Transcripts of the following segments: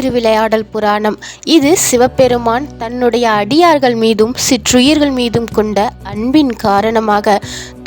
திருவிளையாடல் புராணம். இது சிவபெருமான் தன்னுடைய அடியார்கள் மீதும் சிற்றுயிர்கள் மீதும் கொண்ட அன்பின் காரணமாக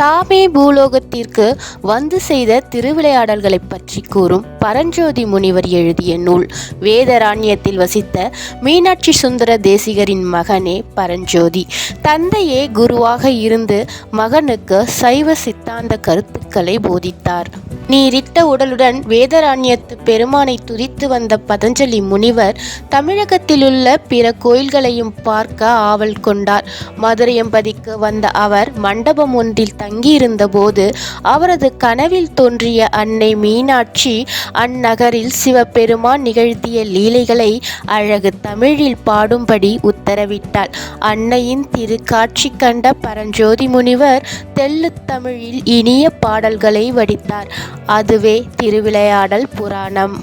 தாமே பூலோகத்திற்கு வந்து செய்த திருவிளையாடல்களை பற்றி கூறும் பரஞ்சோதி முனிவர் எழுதிய நூல். வேதராண்யத்தில் வசித்த மீனாட்சி சுந்தர தேசிகரின் மகனே பரஞ்சோதி. தந்தையே குருவாக இருந்து மகனுக்கு சைவ சித்தாந்த கருத்துக்களை போதித்தார். நீரிட்ட உடலுடன் வேதராண்யத்து பெருமானை துதித்து வந்த பதஞ்சலி முனிவர் தமிழகத்திலுள்ள பிற கோயில்களையும் பார்க்க ஆவல் கொண்டார். மதுரையம்பதிக்கு வந்த அவர் மண்டபம் ஒன்றில் தங்கியிருந்த போது அவரது கனவில் தோன்றிய அன்னை மீனாட்சி அந்நகரில் சிவபெருமான் நிகழ்த்திய லீலைகளை அழகு தமிழில் பாடும்படி உத்தரவிட்டாள். அன்னையின் திருக்காட்சி கண்ட பரஞ்சோதி முனிவர் தெள்ளுத் தமிழில் இனிய பாடல்களை வடித்தார். அதுவே திருவிளையாடல் புராணம்.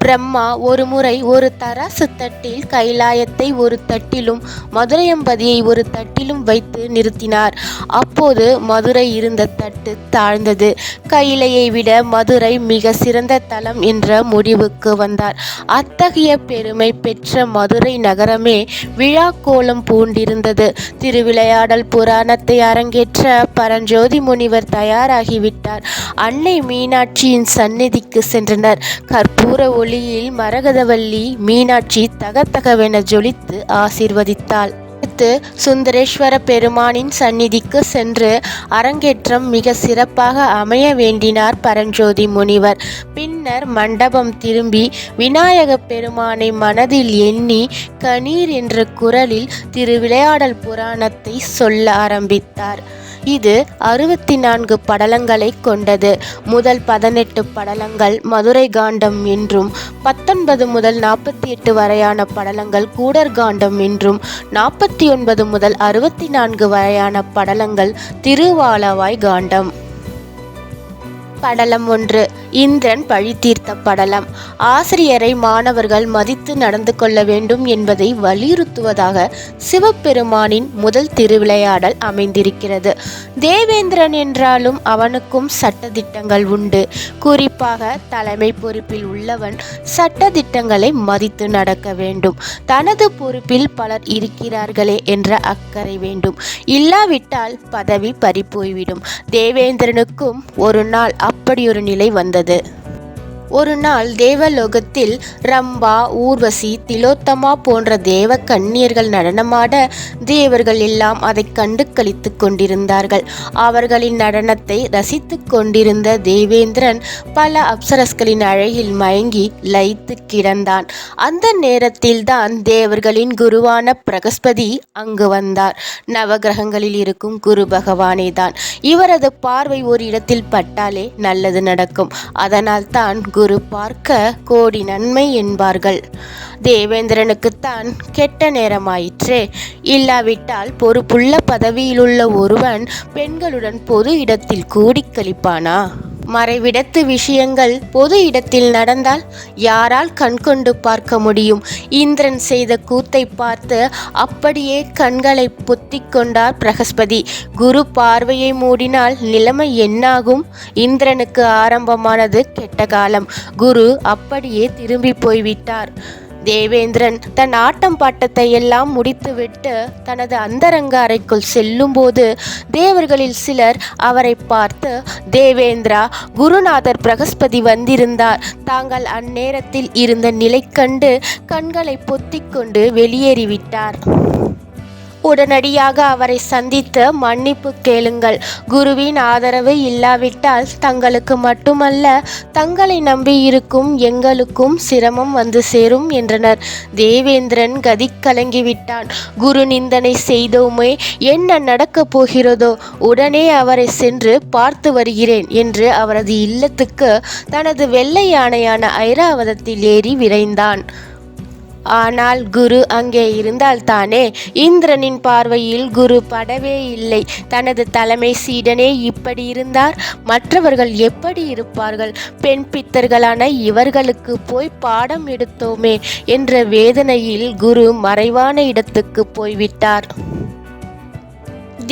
பிரம்மா ஒரு முறை ஒரு தராசு தட்டில் கைலாயத்தை ஒரு தட்டிலும் மதுரையம்பதியை ஒரு தட்டிலும் வைத்து நிறுத்தினார். அப்போது மதுரை இருந்த தட்டு தாழ்ந்தது. கைலையை விட மதுரை மிக சிறந்த தலம் என்ற முடிவுக்கு வந்தார். அத்தகைய பெருமை பெற்ற மதுரை நகரமே விழா கோலம் பூண்டிருந்தது. திருவிளையாடல் புராணத்தை அரங்கேற்ற பரஞ்சோதி முனிவர் தயாராகிவிட்டார். அன்னை மீனாட்சியின் சந்நிதிக்கு சென்றனர். கற்பூர ஒளியில் மரகதவல்லி மீனாட்சி தகதகவென ஜொலித்து ஆசீர்வதித்தாள். அடுத்து சுந்தரேஸ்வர பெருமானின் சந்நிதிக்கு சென்று அரங்கேற்றம் மிக சிறப்பாக அமைய வேண்டினார் பரஞ்சோதி முனிவர். பின்னர் மண்டபம் திரும்பி விநாயக பெருமானை மனதில் எண்ணி கணீர் என்ற குரலில் திருவிளையாடல் புராணத்தை சொல்ல ஆரம்பித்தார். இது 64 படலங்களை கொண்டது. முதல் 18 படலங்கள் மதுரை காண்டம் என்றும் 19 முதல் 48 வரையான படலங்கள் கூடர் காண்டம் என்றும் 49 முதல் 64 வரையான படலங்கள் திருவாலவாய் காண்டம். படலம் 1 இந்திரன் பழி தீர்த்த படலம். ஆசிரியரை மாணவர்கள் மதித்து நடந்து கொள்ள வேண்டும் என்பதை வலியுறுத்துவதாக சிவபெருமானின் முதல் திருவிளையாடல் அமைந்திருக்கிறது. தேவேந்திரன் என்றாலும் அவனுக்கும் சட்டதிட்டங்கள் உண்டு. குறிப்பாக தலைமை பொறுப்பில் உள்ளவன் சட்டதிட்டங்களை மதித்து நடக்க வேண்டும். தனது பொறுப்பில் பலர் இருக்கிறார்களே என்ற அக்கறை வேண்டும். இல்லாவிட்டால் பதவி பறிபோய்விடும். தேவேந்திரனுக்கும் ஒரு நாள் அப்படியொரு நிலை வந்தது. ஒரு நாள் தேவலோகத்தில் ரம்பா, ஊர்வசி, திலோத்தமா போன்ற தேவ கன்னியர்கள் நடனமாட தேவர்கள் எல்லாம் அதை கண்டு களித்து கொண்டிருந்தார்கள். அவர்களின் நடனத்தை ரசித்து கொண்டிருந்த தேவேந்திரன் பல அப்சரஸ்களின் அழகில் மயங்கி லயித்து கிடந்தான். அந்த நேரத்தில்தான் தேவர்களின் குருவான பிரகஸ்பதி அங்கு வந்தார். நவகிரகங்களில் இருக்கும் குரு பகவானே தான். இவரது பார்வை ஒரு இடத்தில் பட்டாலே நல்லது நடக்கும். அதனால் தான் குரு பார்க்க கோடி நன்மை என்பார்கள். தேவேந்திரனுக்குத்தான் கெட்ட நேரமாயிற்றே. இல்லாவிட்டால் பொறுப்புள்ள பதவியிலுள்ள ஒருவன் பெண்களுடன் பொது இடத்தில் கூடி கழிப்பானா? மறைவிடத்து விஷயங்கள் பொது இடத்தில் நடந்தால் யாரால் கண்கொண்டு பார்க்க முடியும்? இந்திரன் செய்த கூத்தை பார்த்து அப்படியே கண்களை பொத்திக் கொண்டார் பிரகஸ்பதி. குரு பார்வையை மூடினால் நிலைமை என்னாகும்? இந்திரனுக்கு ஆரம்பமானது கெட்ட காலம். குரு அப்படியே திரும்பி போய்விட்டார். தேவேந்திரன் தன் ஆட்டம் பாட்டத்தை எல்லாம் முடித்துவிட்டு தனது அந்தரங்க அறைக்குள் செல்லும்போது தேவர்களில் சிலர் அவரை பார்த்து, தேவேந்திரா, குருநாதர் பிரகஸ்பதி வந்திருந்தார். தாங்கள் அந்நேரத்தில் இருந்த நிலை கண்டு கண்களை பொத்திக் கொண்டு வெளியேறிவிட்டார். உடனடியாக அவரை சந்தித்து மன்னிப்பு கேளுங்கள். குருவின் ஆதரவு இல்லாவிட்டால் தங்களுக்கு மட்டுமல்ல, தங்களை நம்பியிருக்கும் எங்களுக்கும் சிரமம் வந்து சேரும் என்றனர். தேவேந்திரன் கதி கலங்கிவிட்டான். குரு நிந்தனை செய்தோமே, என்ன நடக்கப் போகிறதோ? உடனே அவரை சென்று பார்த்து வருகிறேன் என்று அவரது இல்லத்துக்கு தனது வெள்ளை யானையான ஐராவதத்தில் ஏறி விரைந்தான். ஆனால் குரு அங்கே இருந்தால் தானே? இந்திரனின் பார்வையில் குரு படவே இல்லை. தனது தலைமை சீடனே இப்படி இருந்தார், மற்றவர்கள் எப்படி இருப்பார்கள்? பெண் பித்தர்களான இவர்களுக்கு போய் பாடம் எடுத்தோமே என்ற வேதனையில் குரு மறைவான இடத்துக்கு போய்விட்டார்.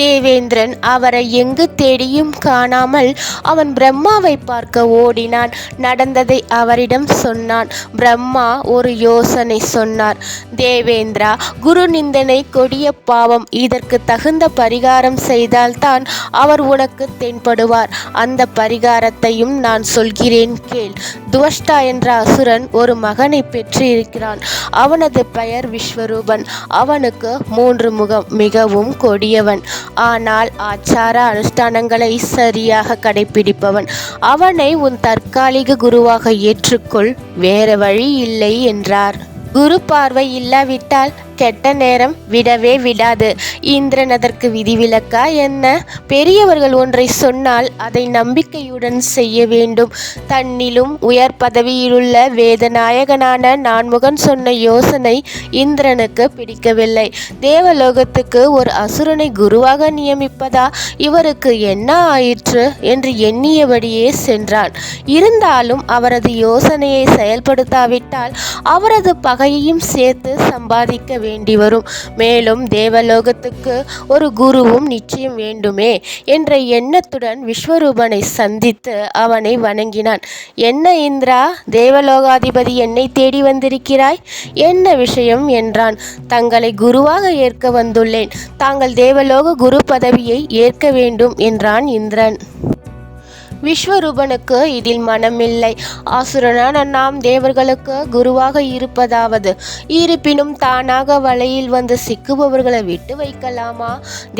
தேவேந்திரன் அவரை எங்கு தேடியும் காணாமல் அவன் பிரம்மாவை பார்க்க ஓடினான். நடந்ததை அவரிடம் சொன்னான். பிரம்மா ஒரு யோசனை சொன்னார். தேவேந்திரா, குரு நிந்தனை கொடிய பாவம். இதற்கு தகுந்த பரிகாரம் செய்தால்தான் அவர் உனக்கு தென்படுவார். அந்த பரிகாரத்தையும் நான் சொல்கிறேன் கேள். துவஷ்டா என்ற அசுரன் ஒரு மகனை பெற்றிருக்கிறான். அவனது பெயர் விஸ்வரூபன். அவனுக்கு 3 முகம், மிகவும் கொடியவன். ஆனால் ஆச்சார அனுஷ்டானங்களை சரியாக கடைபிடிப்பவன். அவனை உன் தற்காலிக குருவாக ஏற்றுக்கொள், வேற வழி இல்லை என்றார். குரு பார்வை இல்லாவிட்டால் கெட்ட நேரம் விடவே விடாது. இந்திரன் அதற்கு விதிவிலக்கா என்ன? பெரியவர்கள் ஒன்றை சொன்னால் அதை நம்பிக்கையுடன் செய்ய வேண்டும். தன்னிலும் உயர் பதவியிலுள்ள வேதநாயகனான நான்முகன் சொன்ன யோசனை இந்திரனுக்கு பிடிக்கவில்லை. தேவலோகத்துக்கு ஒரு அசுரனை குருவாக நியமிப்பதா? இவருக்கு என்ன ஆயிற்று என்று எண்ணியபடியே சென்றான். இருந்தாலும் அவரது யோசனையை செயல்படுத்தாவிட்டால் அவரது பகையையும் சேர்த்து சம்பாதிக்க வேண்டி வரும். மேலும் தேவலோகத்துக்கு ஒரு குருவும் நிச்சயம் வேண்டுமே என்ற எண்ணத்துடன் விஸ்வரூபனை சந்தித்து அவனை வணங்கினான். என்ன இந்திரா, தேவலோகாதிபதி என்னை தேடி வந்திருக்கிறாய், என்ன விஷயம் என்றான். தங்களை குருவாக ஏற்க வந்துள்ளேன். தாங்கள் தேவலோக குரு பதவியை ஏற்க வேண்டும் என்றான் இந்திரன். விஸ்வரூபனுக்கு இதில் மனமில்லை. ஆசுரனான நாம் தேவர்களுக்கு குருவாக இருப்பதாவது? இருப்பினும் தானாக வலையில் வந்து சிக்குபவர்களை விட்டு வைக்கலாமா?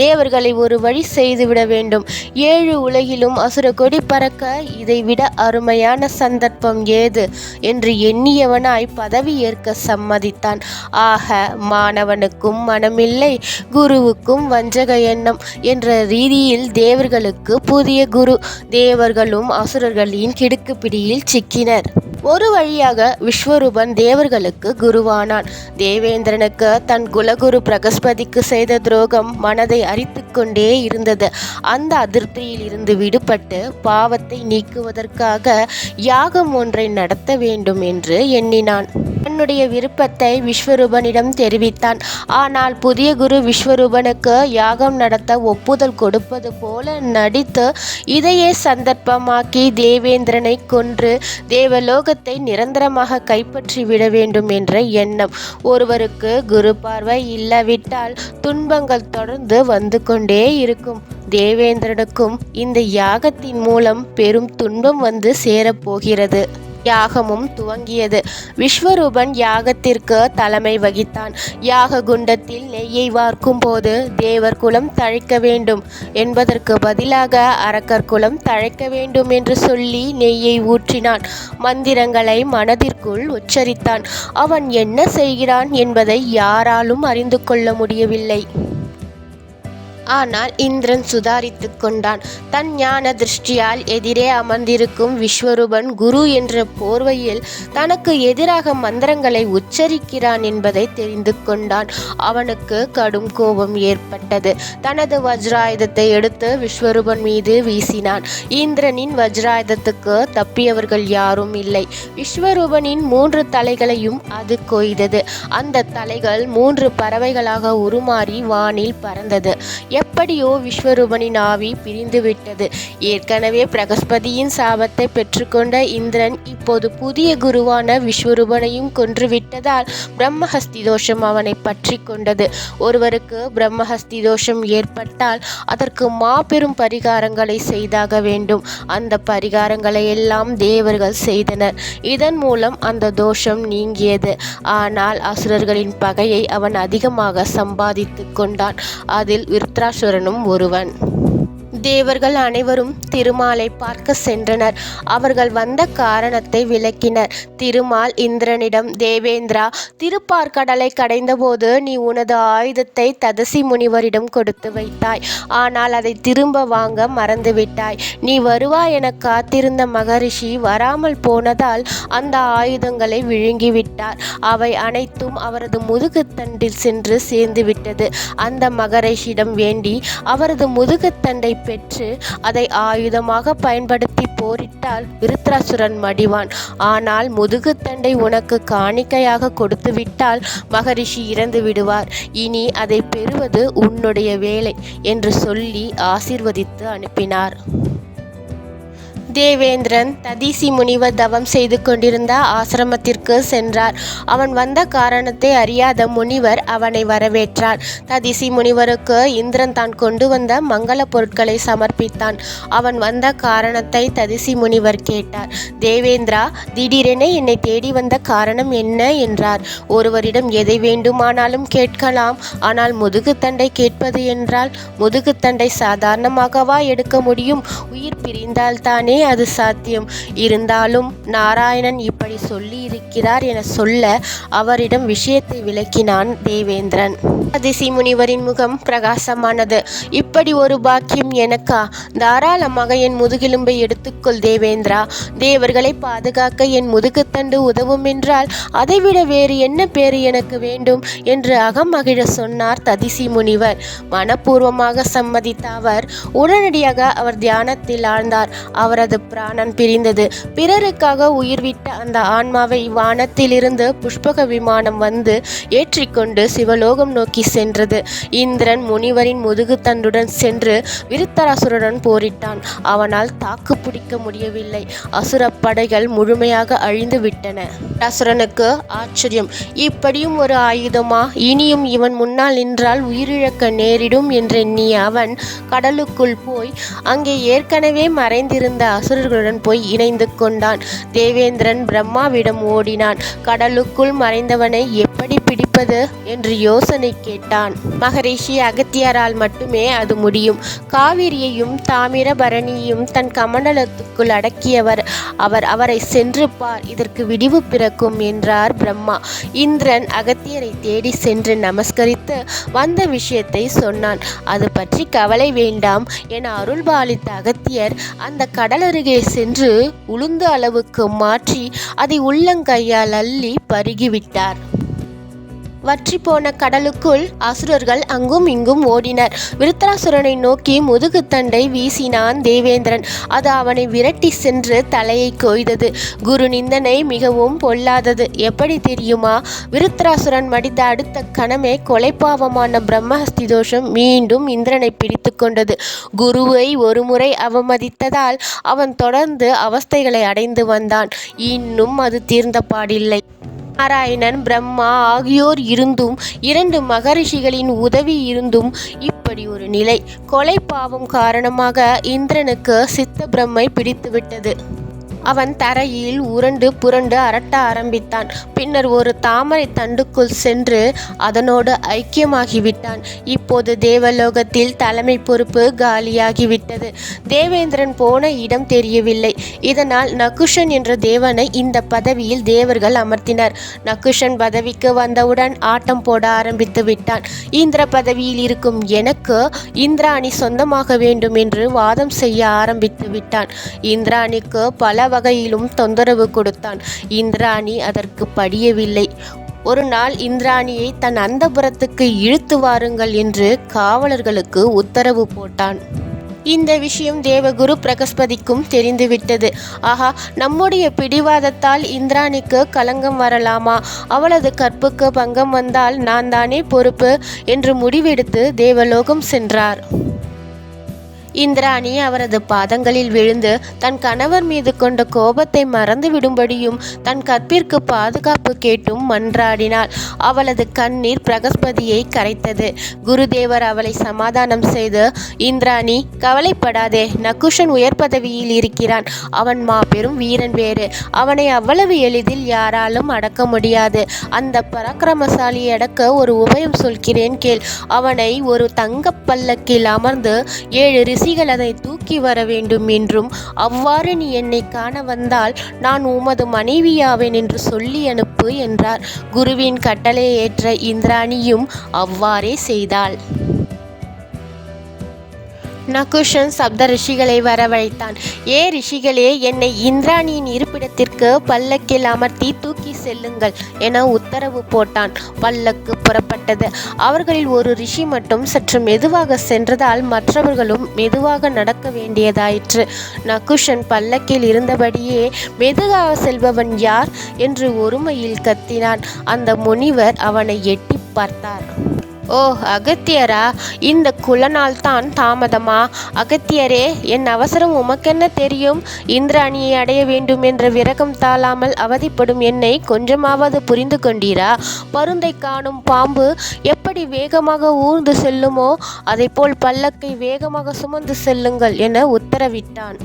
தேவர்களை ஒரு வழி செய்துவிட வேண்டும். 7 உலகிலும் அசுர கொடி பறக்க இதைவிட அருமையான சந்தர்ப்பம் ஏது என்று எண்ணியவனாய் பதவி ஏற்க சம்மதித்தான். ஆக மாணவனுக்கும் மனமில்லை, குருவுக்கும் வஞ்சக எண்ணம் என்ற ரீதியில் தேவர்களுக்கு புதிய குரு. தேவர்களும் அசுரர்களின் கிடுக்கு பிடியில் சிக்கினர். ஒரு வழியாக விஸ்வரூபன் தேவர்களுக்கு குருவானான். தேவேந்திரனுக்கு தன் குலகுரு பிரகஸ்பதிக்கு செய்த துரோகம் மனதை அரித்து கொண்டே இருந்தது. அந்த அதிருப்தியில் இருந்து விடுபட்டு பாவத்தை நீக்குவதற்காக யாகம் ஒன்றை நடத்த வேண்டும் என்று எண்ணினான். தன்னுடைய விருப்பத்தை விஸ்வரூபனிடம் தெரிவித்தான். ஆனால் புதிய குரு விஸ்வரூபனுக்கு யாகம் நடத்த ஒப்புதல் கொடுப்பது போல நடித்து இதையே சந்தர்ப்பமாக்கி தேவேந்திரனை கொன்று தேவலோகத்தை நிரந்தரமாக கைப்பற்றி விட வேண்டும் என்ற எண்ணம். ஒருவருக்கு குரு பார்வை இல்லாவிட்டால் துன்பங்கள் தொடர்ந்து வந்து கொண்டே இருக்கும். தேவேந்திரனுக்கும் இந்த யாகத்தின் மூலம் பெரும் துன்பம் வந்து சேரப்போகிறது. யாகமும் துவங்கியது. விஸ்வரூபன் யாகத்திற்கு தலைமை வகித்தான். யாக குண்டத்தில் நெய்யை வார்க்கும் போது தேவர் குலம் தழைக்க வேண்டும் என்பதற்கு பதிலாக அரக்கர் குலம் தழைக்க வேண்டும் என்று சொல்லி நெய்யை ஊற்றினான். மந்திரங்களை மனதிற்குள் உச்சரித்தான். அவன் என்ன செய்கிறான் என்பதை யாராலும் அறிந்து கொள்ள முடியவில்லை. ஆனால் இந்திரன் சுதாரித்து கொண்டான். தன் ஞான திருஷ்டியால் எதிரே அமர்ந்திருக்கும் விஸ்வரூபன் குரு என்ற போர்வையில் தனக்கு எதிராக மந்திரங்களை உச்சரிக்கிறான் என்பதை தெரிந்து கொண்டான். அவனுக்கு கடும் கோபம் ஏற்பட்டது. தனது வஜ்ராயுதத்தை எடுத்து விஸ்வரூபன் மீது வீசினான். இந்திரனின் வஜ்ராயுதத்துக்கு தப்பியவர்கள் யாரும் இல்லை. விஸ்வரூபனின் 3 தலைகளையும் அது கொய்தது. அந்த தலைகள் 3 பறவைகளாக உருமாறி வானில் பறந்தது. எப்படியோ விஸ்வரூபனின் ஆவி பிரிந்துவிட்டது. ஏற்கனவே பிரகஸ்பதியின் சாபத்தை பெற்றுக்கொண்ட இந்திரன் இப்போது புதிய குருவான விஸ்வரூபனையும் கொன்றுவிட்டதால் பிரம்மஹஸ்தி தோஷம் அவனை பற்றி கொண்டது. ஒருவருக்கு பிரம்மஹஸ்தி தோஷம் ஏற்பட்டால் அதற்கு மாபெரும் பரிகாரங்களை செய்தாக வேண்டும். அந்த பரிகாரங்களை எல்லாம் தேவர்கள் செய்தனர். இதன் மூலம் அந்த தோஷம் நீங்கியது. ஆனால் அசுரர்களின் பகையை அவன் அதிகமாக சம்பாதித்து கொண்டான். அதில் விருத்ராசுரனும் ஒருவன். தேவர்கள் அனைவரும் திருமாலை பார்க்க சென்றனர். அவர்கள் வந்த காரணத்தை விளக்கினர். திருமால் இந்திரனிடம், தேவேந்திரா, திருப்பார்கடலை கடைந்தபோது நீ உனது ஆயுதத்தை ததசி முனிவரிடம் கொடுத்து வைத்தாய். ஆனால் அதை திரும்ப வாங்க மறந்துவிட்டாய். நீ வருவாய் என காத்திருந்த மகரிஷி வராமல் போனதால் அந்த ஆயுதங்களை விழுங்கிவிட்டார். அவை அனைத்தும் அவரது முதுகுத்தண்டில் சென்று சேர்ந்துவிட்டது. அந்த மகரிஷியிடம் வேண்டி அவரது முதுகுத்தண்டை பெற்று அதை ஆயுதமாக பயன்படுத்தி போரிட்டால் விருத்ராசுரன் மடிவான். ஆனால் முதுகுத்தண்டை உனக்கு காணிக்கையாக கொடுத்து விட்டால் மகரிஷி இறந்து விடுவார். இனி அதை பெறுவது உன்னுடைய வேலை என்று சொல்லி ஆசீர்வதித்து அனுப்பினார். தேவேந்திரன் ததீசி முனிவர் தவம் செய்து கொண்டிருந்த ஆசிரமத்திற்கு சென்றார். அவன் வந்த காரணத்தை அறியாத முனிவர் அவனை வரவேற்றார். ததீசி முனிவருக்கு இந்திரன் தான் கொண்டு வந்த மங்கள பொருட்களை சமர்ப்பித்தான். அவன் வந்த காரணத்தை ததீசி முனிவர் கேட்டார். தேவேந்திரா, திடீரென என்னை தேடி வந்த காரணம் என்ன என்றார். ஒருவரிடம் எதை வேண்டுமானாலும் கேட்கலாம், ஆனால் முதுகுத்தண்டை கேட்பது என்றால் முதுகுத்தண்டை சாதாரணமாகவா எடுக்க முடியும்? உயிர் பிரிந்தால்தானே அது சாத்தியம். இருந்தாலும் நாராயணன் இப்படி சொல்லி இருக்கிறார் என சொல்ல அவரிடம் விஷயத்தை விளக்கினான் தேவேந்திரன். ததீசி முனிவரின் முகம் பிரகாசமானது. இப்படி ஒரு பாக்கியம் எனக்கா? தாராளமாக என் முதுகெலும்பை எடுத்துக்கொள் தேவேந்திரா. தேவர்களை பாதுகாக்க என் முதுகுத்தண்டு உதவும் என்றால் அதைவிட வேறு என்ன பேறு எனக்கு வேண்டும் என்று அகமகிழ சொன்னார் ததீசி முனிவர். மனப்பூர்வமாக சம்மதித்த அவர் உடனடியாக அவர் தியானத்தில் ஆழ்ந்தார். அவரது பிராணன் பிரிந்தது. பிறருக்காக உயிர்விட்ட அந்த ஆன்மாவை வானத்திலிருந்து புஷ்பக விமானம் வந்து ஏற்றிக்கொண்டு சிவலோகம் நோக்கி சென்றது. இந்திரன் முனிவரின் முதுகுத்தண்டுடன் சென்று விருத்தராசுரனுடன் போரிட்டான். அவனால் தாக்கு பிடிக்க முடியவில்லை. அசுர படைகள் முழுமையாக அழிந்து விட்டன. அசுரனுக்கு ஆச்சரியம், இப்படியும் ஒரு ஆயுதமா? இனியும் இவன் முன்னால் நின்றால் உயிரிழக்க நேரிடும் என்றெண்ணிய அவன் கடலுக்குள் போய் அங்கே ஏற்கனவே மறைந்திருந்த அசுரர்களுடன் போய் இணைந்து கொண்டான். தேவேந்திரன் பிரம்மாவிடம் ஓடினான். கடலுக்குள் மறைந்தவனை எப்படி பிடிப்பது என்று யோசனை கேட்டான். மகரிஷி அகத்தியரால் மட்டுமே அது முடியும். காவிரியையும் தாமிரபரணியையும் தன் கமண்டலத்துக்குள் அடக்கியவர் அவர். அவரை சென்று பார், இதற்கு விடிவு பிறக்கும் என்றார் பிரம்மா. இந்திரன் அகத்தியரை தேடி சென்று நமஸ்கரித்து வந்த விஷயத்தை சொன்னான். அது பற்றி கவலை வேண்டாம் என அருள்பாலித்த அகத்தியர் அந்த கடலருகே சென்று உளுந்து அளவுக்கு மாற்றி அதை உள்ளங்கையால் அள்ளி பருகிவிட்டார். வற்றி போன கடலுக்குள் அசுரர்கள் அங்கும் இங்கும் ஓடினர். விருத்தராசுரனை நோக்கி முதுகுத்தண்டை வீசினான் தேவேந்திரன். அது அவனை விரட்டி சென்று தலையை கொய்தது. குரு நிந்தனை மிகவும் பொல்லாதது. எப்படி தெரியுமா? விருத்தராசுரன் மடிந்த அடுத்த கணமே கொலைப்பாவமான பிரம்மஹஸ்தி தோஷம் மீண்டும் இந்திரனை பிடித்து கொண்டது. குருவை ஒருமுறை அவமதித்ததால் அவன் தொடர்ந்து அவஸ்தைகளை அடைந்து வந்தான். இன்னும் அது தீர்ந்த பாடில்லை. நாராயணன், பிரம்மா ஆகியோர் இருந்தும் 2 மகரிஷிகளின் உதவி இருந்தும் இப்படி ஒரு நிலை. கொலை பாவம் காரணமாக இந்திரனுக்கு சித்த பிரம்மை பிடித்துவிட்டது. அவன் தரையில் உருண்டு புரண்டு அரட்ட ஆரம்பித்தான். பின்னர் ஒரு தாமரை தண்டுக்குள் சென்று அதனோடு ஐக்கியமாகிவிட்டான். இப்போது தேவலோகத்தில் தலைமை பொறுப்பு காலியாகிவிட்டது. தேவேந்திரன் போன இடம் தெரியவில்லை. இதனால் நகுஷன் என்ற தேவனை இந்த பதவியில் தேவர்கள் அமர்த்தினர். நகுஷன் பதவிக்கு வந்தவுடன் ஆட்டம் போட ஆரம்பித்து விட்டான். இந்திர பதவியில் இருக்கும் எனக்கு இந்திராணி சொந்தமாக வேண்டும் என்று வாதம் செய்ய ஆரம்பித்து விட்டான். இந்திராணிக்கு பல வகையிலும் தொந்தரவு கொடுத்தான். இந்திராணி அதற்கு படியவில்லை. ஒரு நாள் இந்திராணியை தன் அந்தப்புரத்துக்கு இழுத்து வாருங்கள் என்று காவலர்களுக்கு உத்தரவு போட்டான். இந்த விஷயம் தேவகுரு பிரகஸ்பதிக்கும் தெரிந்துவிட்டது. ஆஹா, நம்முடைய பிடிவாதத்தால் இந்திராணிக்கு களங்கம் வரலாமா? அவளது கற்புக்கு பங்கம் வந்தால் நான் தானே பொறுப்பு என்று முடிவெடுத்து தேவலோகம் சென்றார். இந்திராணி அவரது பாதங்களில் விழுந்து தன் கணவர் மீது கொண்ட கோபத்தை மறந்துவிடும்படியும் தன் கற்பிற்கு பாதுகாப்பு கேட்டும் மன்றாடினாள். அவளது கண்ணீர் பிரகஸ்பதியை கரைத்தது. குருதேவர் அவளை சமாதானம் செய்து, இந்திராணி, கவலைப்படாதே, நகுஷன் உயர் பதவியில் இருக்கிறான். அவன் மாபெரும் வீரன் வேறு. அவனை அவ்வளவு எளிதில் யாராலும் அடக்க முடியாது. அந்த பராக்கிரமசாலியை அடக்க ஒரு உபயம் சொல்கிறேன் கேள். அவனை ஒரு தங்கப் பல்லக்கில் அமர்ந்து 7 ரிஷிகள் அதை தூக்கி வர வேண்டும் என்றும், அவ்வாறு நீ என்னை காண வந்தால் நான் உமது மனைவியாவேன் என்று சொல்லி அனுப்பு என்றார். குருவின் கட்டளை ஏற்ற இந்திராணியும் அவ்வாறே செய்தாள். நகுஷன் சப்த ரிஷிகளை வரவழைத்தான். ரிஷிகளே, என்னை இந்திராணியின் இருப்பிடத்திற்கு பல்லக்கில் அமர்த்தி தூக்கி செல்லுங்கள் என உத்தரவு போட்டான். பல்லக்கு புறப்பட்டது. ஏற்பட்டது. அவர்களில் ஒரு ரிஷி மட்டும் சற்று மெதுவாக சென்றதால் மற்றவர்களும் மெதுவாக நடக்க வேண்டியதாயிற்று. நகுஷன் பல்லக்கில் இருந்தபடியே மெதுவாக செல்பவன் யார் என்று ஒருமையில் கத்தினான். அந்த முனிவர் அவனை எட்டி பார்த்தார். ஓ, அகத்தியரா? இந்த குலனால் தான் தாமதமா? அகத்தியரே, என் அவசரம் உமக்கென்ன தெரியும்? இந்திராணியை அடைய வேண்டும் என்ற விரகம் தாழாமல் அவதிப்படும் என்னை கொஞ்சமாவது புரிந்து கொண்டீரா? பருந்தை காணும் பாம்பு எப்படி வேகமாக ஊர்ந்து செல்லுமோ அதைப்போல் பல்லக்கை வேகமாக சுமந்து செல்லுங்கள் என உத்தரவிட்டான்.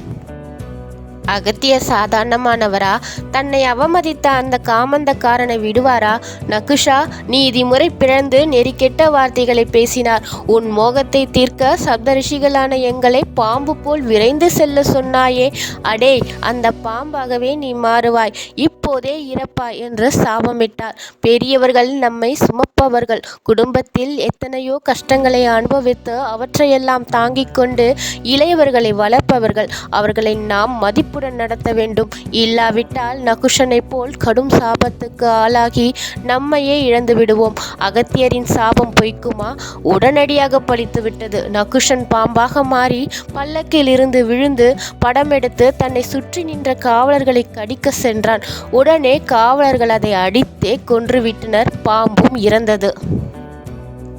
அகத்தியர் சாதாரணமானவரா? தன்னை அவமதித்த அந்த காமந்தக்காரனை விடுவாரா? நகுஷா, நீதிமுறை பிறந்து நெறிக்கெட்ட வார்த்தைகளை பேசினார். உன் மோகத்தை தீர்க்க சப்தரிஷிகளான எங்களை பாம்பு போல் விரைந்து செல்ல சொன்னாயே. அடே, அந்த பாம்பாகவே நீ மாறுவாய், இப்போதே இறப்பாய் என்று சாபமிட்டார். பெரியவர்கள் நம்மை சுமப்பவர்கள். குடும்பத்தில் எத்தனையோ கஷ்டங்களை அனுபவித்து அவற்றையெல்லாம் தாங்கிக் கொண்டு இளையவர்களை வளர்ப்பவர்கள். அவர்களை நாம் மதிப்புடன் நடத்த வேண்டும். இல்லாவிட்டால் நகுஷனை போல் கடும் சாபத்துக்கு ஆளாகி நம்மையே இழந்து விடுவோம். அகத்தியரின் சாபம் பொய்க்குமா? உடனடியாக பலித்து விட்டது. நகுஷன் பாம்பாக மாறி பல்லக்கில் இருந்து விழுந்து படமெடுத்து தன்னை சுற்றி நின்ற காவலர்களை கடிக்க சென்றான். உடனே காவலர்கள் அதை அடித்தே கொன்றுவிட்டனர். பாம்பும் இறந்தது.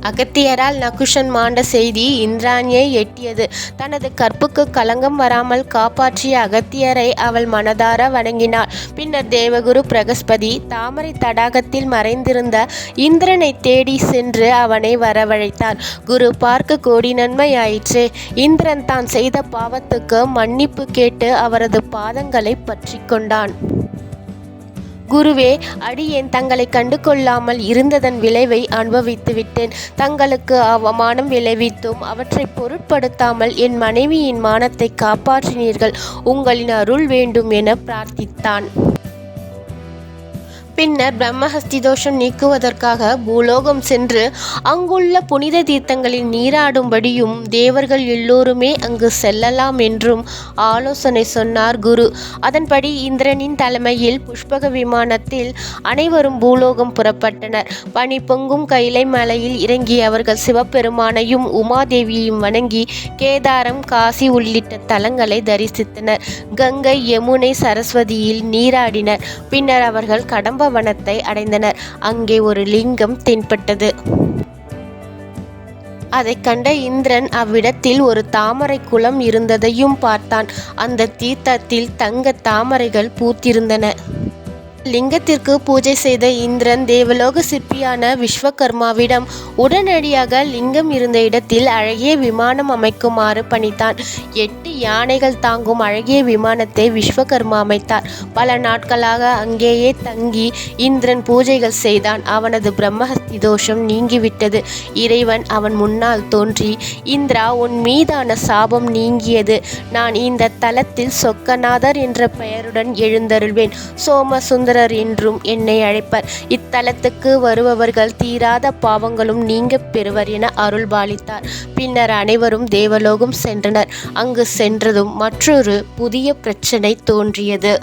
அகத்தியரால் நகுஷன் மாண்ட செய்தி இந்திராணியை எட்டியது. தனது கற்புக்கு களங்கம் வராமல் காப்பாற்றிய அகத்தியரை அவள் மனதார வணங்கினாள். பின்னர் தேவகுரு பிரகஸ்பதி தாமரை தடாகத்தில் மறைந்திருந்த இந்திரனை தேடி சென்று அவனை வரவழைத்தார். குரு பார்க்க கோடி நன்மையாயிற்றே. இந்திரன் தான் செய்த பாவத்துக்கு மன்னிப்பு கேட்டு அவரது பாதங்களை பற்றி கொண்டான். குருவே, அடியேன் தங்களை கண்டு கொள்ளாமல் இருந்ததன் விளைவை அனுபவித்து விட்டேன். தங்களுக்கு அவமானம் விளைவித்தும் அவற்றை பொருட்படுத்தாமல் என் மனைவியின் மானத்தை காப்பாற்றினீர்கள். உங்களின் அருள் வேண்டும் என பிரார்த்தித்தான். பின்னர் பிரம்மஹஸ்தி தோஷம் நீக்குவதற்காக பூலோகம் சென்று அங்குள்ள புனித தீர்த்தங்களில் நீராடும்படியும் தேவர்கள் எல்லோருமே அங்கு செல்லலாம் என்றும் ஆலோசனை சொன்னார் குரு. அதன்படி இந்திரனின் தலைமையில் புஷ்பக விமானத்தில் அனைவரும் பூலோகம் புறப்பட்டனர். பனி பொங்கும் கைலை மலையில் இறங்கிய அவர்கள் சிவபெருமானையும் உமாதேவியையும் வணங்கி கேதாரம், காசி உள்ளிட்ட தலங்களை தரிசித்தனர். கங்கை, யமுனை, சரஸ்வதியில் நீராடினர். பின்னர் அவர்கள் கடம்ப வனத்தை அடைந்தனர். அங்கே ஒரு லிங்கம் தென்பட்டது. அதை கண்ட இந்திரன் அவ்விடத்தில் ஒரு தாமரை குளம் இருந்ததையும் பார்த்தான். அந்த தீர்த்தத்தில் தங்க தாமரைகள் பூத்திருந்தன. லிங்கத்திற்கு பூஜை செய்த இந்திரன் தேவலோக சிற்பியான விஸ்வகர்மாவிடம் உடனடியாக லிங்கம் இருந்த இடத்தில் அழகிய விமானம் அமைக்குமாறு பணித்தான். 8 யானைகள் தாங்கும் அழகிய விமானத்தை விஸ்வகர்மா அமைத்தார். பல நாட்களாக அங்கேயே தங்கி இந்திரன் பூஜைகள் செய்தான். அவனது பிரம்மஹஸ்தி தோஷம் நீங்கிவிட்டது. இறைவன் அவன் முன்னால் தோன்றி, இந்திரா, உன் மீதான சாபம் நீங்கியது. நான் இந்த தலத்தில் சொக்கநாதர் என்ற பெயருடன் எழுந்தருள்வேன். சோமசுந்தரர் என்றும் என்னை அழைப்பர். இத்தலத்துக்கு வருபவர்கள் தீராத பாவங்களும் நீங்க பெறுவர் என அருள்பாலித்தார். பின்னர் அனைவரும் தேவலோகம் சென்றனர். அங்கு சென்றதும் மற்றொரு புதிய பிரச்சனை தோன்றியது.